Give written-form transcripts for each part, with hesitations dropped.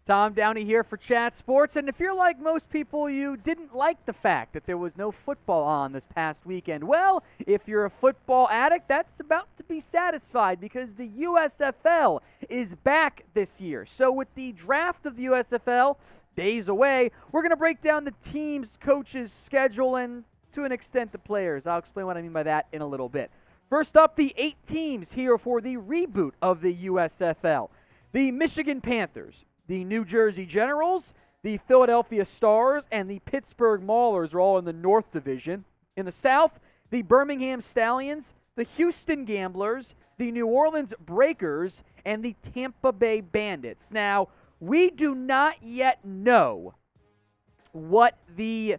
Tom Downey here for Chat Sports, and if you're like most people, you didn't like the fact that there was no football on this past weekend. Well, if you're a football addict, that's about to be satisfied because the USFL is back this year. So with the draft of the USFL days away, we're going to break down the teams, coaches, schedule, and to an extent the players. I'll explain what I mean by that in a little bit. First up, the 8 teams here for the reboot of the USFL. The Michigan Panthers, the New Jersey Generals, the Philadelphia Stars, and the Pittsburgh Maulers are all in the North Division. In the South, the Birmingham Stallions, the Houston Gamblers, the New Orleans Breakers, and the Tampa Bay Bandits. Now, we do not yet know what the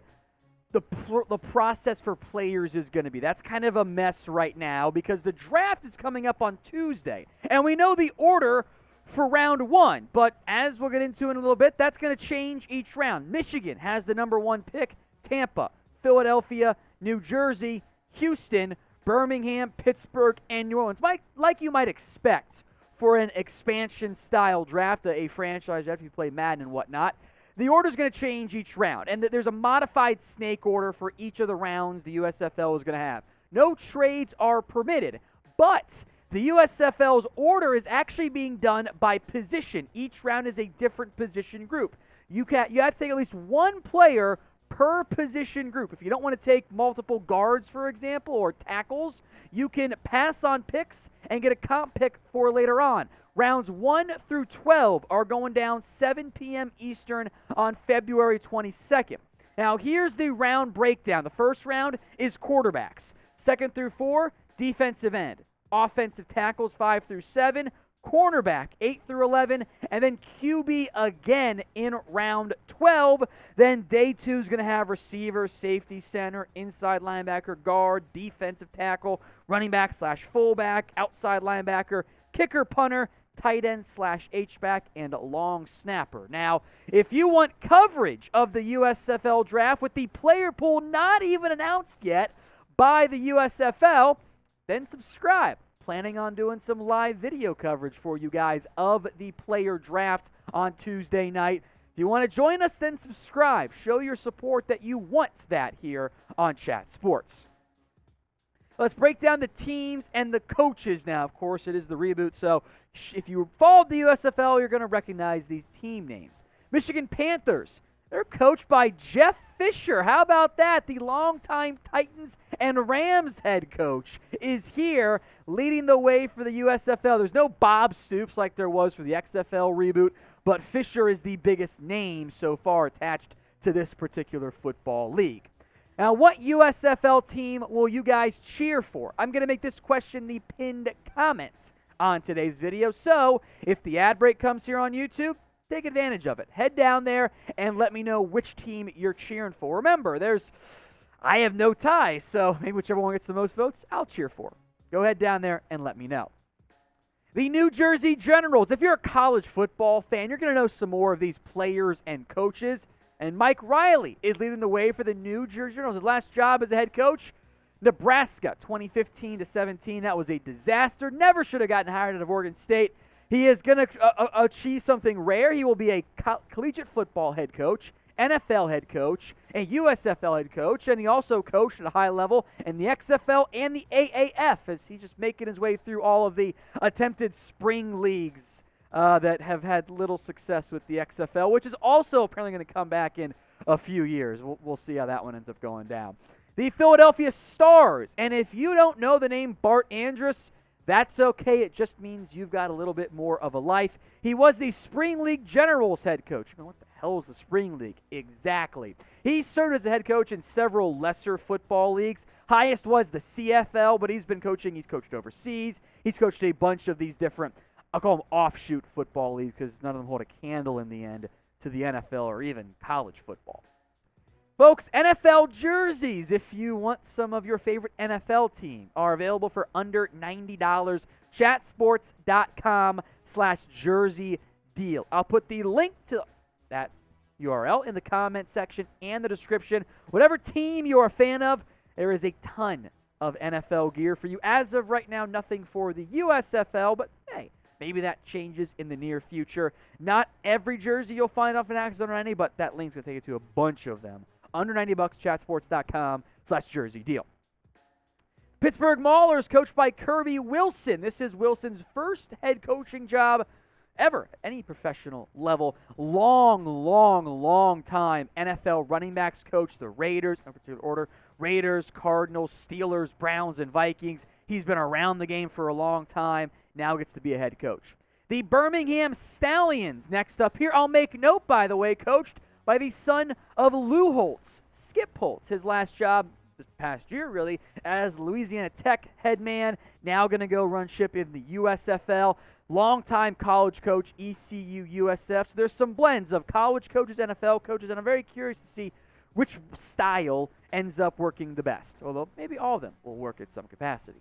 process for players is going to be. That's kind of a mess right now because the draft is coming up on Tuesday, and we know the order for round 1, but as we'll get into in a little bit, that's going to change each round. Michigan has the number 1 pick, Tampa, Philadelphia, New Jersey, Houston, Birmingham, Pittsburgh, and New Orleans. Like you might expect for an expansion-style draft, a franchise draft if you play Madden and whatnot, the order is going to change each round, and there's a modified snake order for each of the rounds the USFL is going to have. No trades are permitted, but the USFL's order is actually being done by position. Each round is a different position group. You have to take at least one player per position group. If you don't want to take multiple guards, for example, or tackles, you can pass on picks and get a comp pick for later on. Rounds 1 through 12 are going down 7 p.m. Eastern on February 22nd. Now, here's the round breakdown. The first round is quarterbacks. 2nd through 4, defensive end. Offensive tackles 5 through 7, cornerback 8 through 11, and then QB again in round 12. Then day 2 is going to have receiver, safety, center, inside linebacker, guard, defensive tackle, running back / fullback, outside linebacker, kicker, punter, tight end / H-back, and long snapper. Now, if you want coverage of the USFL draft with the player pool not even announced yet by the USFL, then subscribe. Planning on doing some live video coverage for you guys of the player draft on Tuesday night. If you want to join us, then subscribe. Show your support that you want that here on Chat Sports. Let's break down the teams and the coaches now. Of course, it is the reboot, so if you followed the USFL, you're going to recognize these team names. Michigan Panthers. They're coached by Jeff Fisher. How about that? The longtime Titans and Rams head coach is here leading the way for the USFL. There's no Bob Stoops like there was for the XFL reboot, but Fisher is the biggest name so far attached to this particular football league. Now, what USFL team will you guys cheer for? I'm going to make this question the pinned comment on today's video. So, if the ad break comes here on YouTube, take advantage of it. Head down there and let me know which team you're cheering for. Remember, I have no ties, so maybe whichever one gets the most votes, I'll cheer for. Go ahead down there and let me know. The New Jersey Generals. If you're a college football fan, you're going to know some more of these players and coaches. And Mike Riley is leading the way for the New Jersey Generals. His last job as a head coach, Nebraska, 2015-17. That was a disaster. Never should have gotten hired out of Oregon State. He is going to achieve something rare. He will be a collegiate football head coach, NFL head coach, a USFL head coach, and he also coached at a high level in the XFL and the AAF as he's just making his way through all of the attempted spring leagues that have had little success with the XFL, which is also apparently going to come back in a few years. We'll see how that one ends up going down. The Philadelphia Stars, and if you don't know the name Bart Andrus, that's okay. It just means you've got a little bit more of a life. He was the Spring League Generals head coach. You know, what the hell is the Spring League? Exactly. He served as a head coach in several lesser football leagues. Highest was the CFL, but he's been coaching. He's coached overseas. He's coached a bunch of these different, I'll call them offshoot football leagues because none of them hold a candle in the end to the NFL or even college football. Folks, NFL jerseys, if you want some of your favorite NFL team, are available for under $90. Chatsports.com/jersey deal. I'll put the link to that URL in the comment section and the description. Whatever team you're a fan of, there is a ton of NFL gear for you. As of right now, nothing for the USFL, but hey, Maybe that changes in the near future. Not every jersey you'll find off Fanatics under 90, but that link's going to take you to a bunch of them. Under $90, chatsports.com/jersey deal. Pittsburgh Maulers, coached by Kirby Wilson. This is Wilson's first head coaching job ever, any professional level. Long time NFL running backs coach, the Raiders, no particular order, Raiders, Cardinals, Steelers, Browns, and Vikings. He's been around the game for a long time, now gets to be a head coach. The Birmingham Stallions, next up here. I'll make note, by the way, coached by the son of Lou Holtz, Skip Holtz. His last job this past year, really, as Louisiana Tech head man, now going to go run ship in the USFL. Longtime college coach, ECU, USF. So there's some blends of college coaches, NFL coaches, and I'm very curious to see which style ends up working the best, although maybe all of them will work at some capacity.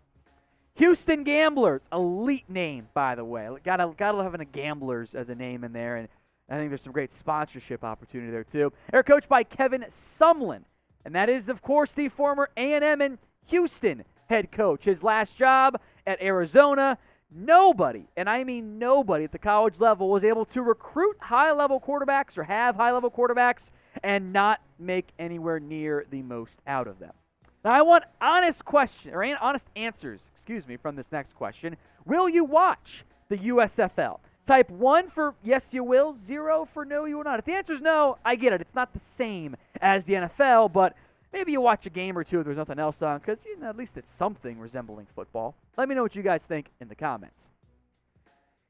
Houston Gamblers, elite name, by the way. Gotta love having a Gamblers as a name in there, and I think there's some great sponsorship opportunity there too. They're coached by Kevin Sumlin, and that is, of course, the former A&M and Houston head coach. His last job at Arizona, nobody, and I mean nobody at the college level, was able to recruit high-level quarterbacks or have high-level quarterbacks and not make anywhere near the most out of them. Now, I want honest answers, from this next question. Will you watch the USFL? Type 1 for yes, you will. 0 for no, you will not. If the answer is no, I get it. It's not the same as the NFL, but maybe you watch a game or two if there's nothing else on, because at least it's something resembling football. Let me know what you guys think in the comments.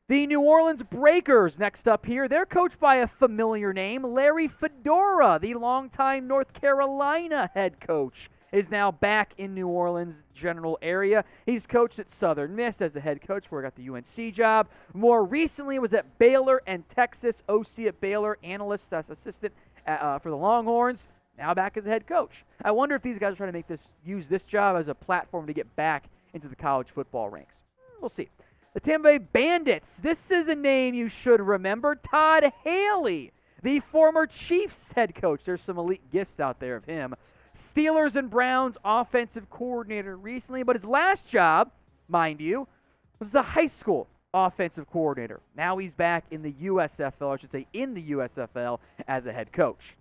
The New Orleans Breakers, next up here. They're coached by a familiar name, Larry Fedora, the longtime North Carolina head coach, is now back in New Orleans general area. He's coached at Southern Miss as a head coach where he got the UNC job. More recently was at Baylor and Texas, OC at Baylor, analyst as assistant for the Longhorns. Now back as a head coach. I wonder if these guys are trying to use this job as a platform to get back into the college football ranks. We'll see. The Tampa Bay Bandits. This is a name you should remember. Todd Haley, the former Chiefs head coach. There's some elite gifts out there of him. Steelers and Browns offensive coordinator recently, but his last job, mind you, was the high school offensive coordinator. Now he's back in the USFL, I should say in the USFL, as a head coach.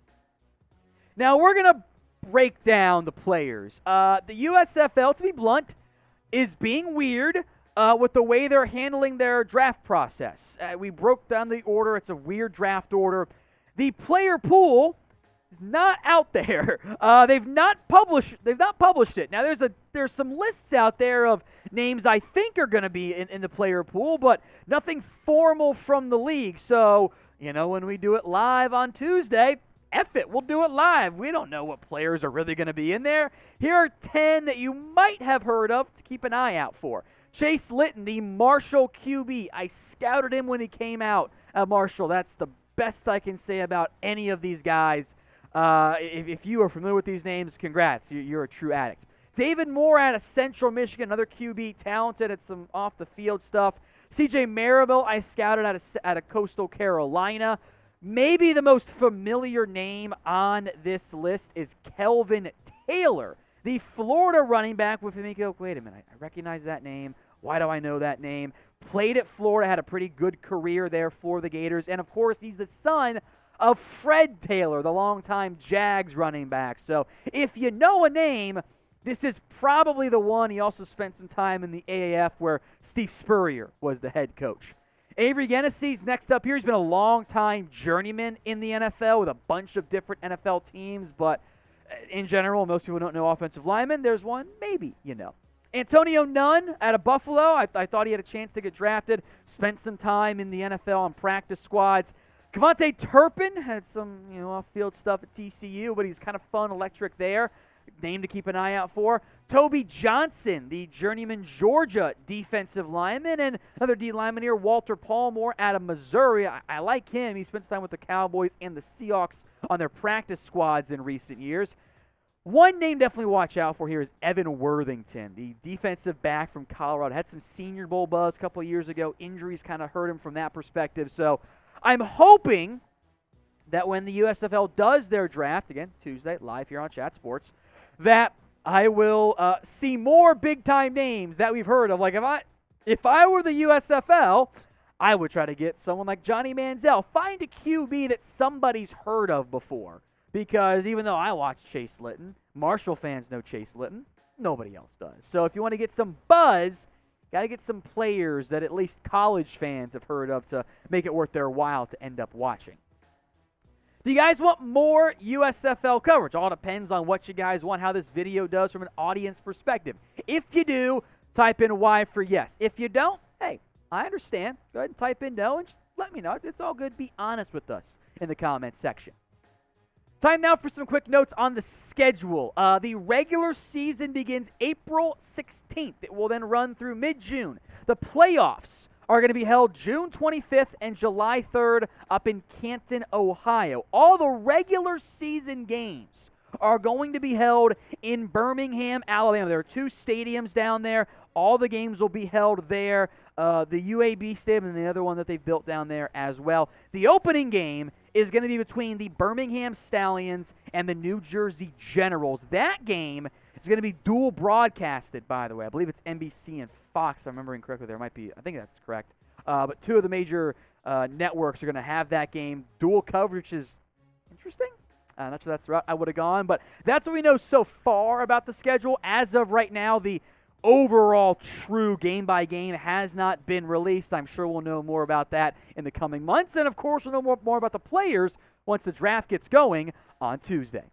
Now we're going to break down the players. The USFL, to be blunt, is being weird with the way they're handling their draft process. We broke down the order. It's a weird draft order. The player pool is not out there. They've not published it. Now there's some lists out there of names I think are going to be in the player pool, but nothing formal from the league. So, when we do it live on Tuesday, F it, we'll do it live. We don't know what players are really going to be in there. Here are 10 that you might have heard of to keep an eye out for. Chase Litton, the Marshall QB. I scouted him when he came out at Marshall. That's the best I can say about any of these guys. If you are familiar with these names, congrats. You're a true addict. David Moore out of Central Michigan, another QB, talented at some off-the-field stuff. CJ Maribel, I scouted out of Coastal Carolina. Maybe the most familiar name on this list is Kelvin Taylor, the Florida running back with him. You go, wait a minute, I recognize that name. Why do I know that name? Played at Florida, had a pretty good career there for the Gators. And, of course, he's the son of Fred Taylor, the longtime Jags running back. So if you know a name, this is probably the one. He also spent some time in the AAF where Steve Spurrier was the head coach. Avery Gennesee's next up here. He's been a long-time journeyman in the NFL with a bunch of different NFL teams, but in general, most people don't know offensive linemen. There's one, maybe you know. Antonio Nunn out of Buffalo. I thought he had a chance to get drafted. Spent some time in the NFL on practice squads. Kevontae Turpin had some off-field stuff at TCU, but he's kind of fun, electric there. Name to keep an eye out for. Toby Johnson, the journeyman Georgia defensive lineman, and another D lineman here, Walter Palmore out of Missouri. I like him. He spent time with the Cowboys and the Seahawks on their practice squads in recent years. One name definitely watch out for here is Evan Worthington, the defensive back from Colorado. Had some Senior Bowl buzz a couple of years ago. Injuries kind of hurt him from that perspective. So I'm hoping that when the USFL does their draft, again, Tuesday, live here on Chat Sports, that I will see more big-time names that we've heard of. Like, if I were the USFL, I would try to get someone like Johnny Manziel. Find a QB that somebody's heard of before. Because even though I watch Chase Litton, Marshall fans know Chase Litton. Nobody else does. So if you want to get some buzz, got to get some players that at least college fans have heard of to make it worth their while to end up watching. Do you guys want more USFL coverage? All depends on what you guys want, how this video does from an audience perspective. If you do, type in Y for yes. If you don't, hey, I understand. Go ahead and type in no and just let me know. It's all good. Be honest with us in the comments section. Time now for some quick notes on the schedule. The regular season begins April 16th. It will then run through mid-June. The playoffs are going to be held June 25th and July 3rd up in Canton, Ohio. All the regular season games are going to be held in Birmingham, Alabama. There are 2 stadiums down there. All the games will be held there. The UAB Stadium and the other one that they've built down there as well. The opening game is going to be between the Birmingham Stallions and the New Jersey Generals. That game is going to be dual broadcasted, by the way. I believe it's NBC and Fox, if I'm remembering correctly. There might be, I think that's correct. But 2 of the major networks are going to have that game. Dual coverage is interesting. Not sure that's the route I would have gone, but that's what we know so far about the schedule. As of right now, the overall true game-by-game has not been released. I'm sure we'll know more about that in the coming months. And, of course, we'll know more about the players once the draft gets going on Tuesday.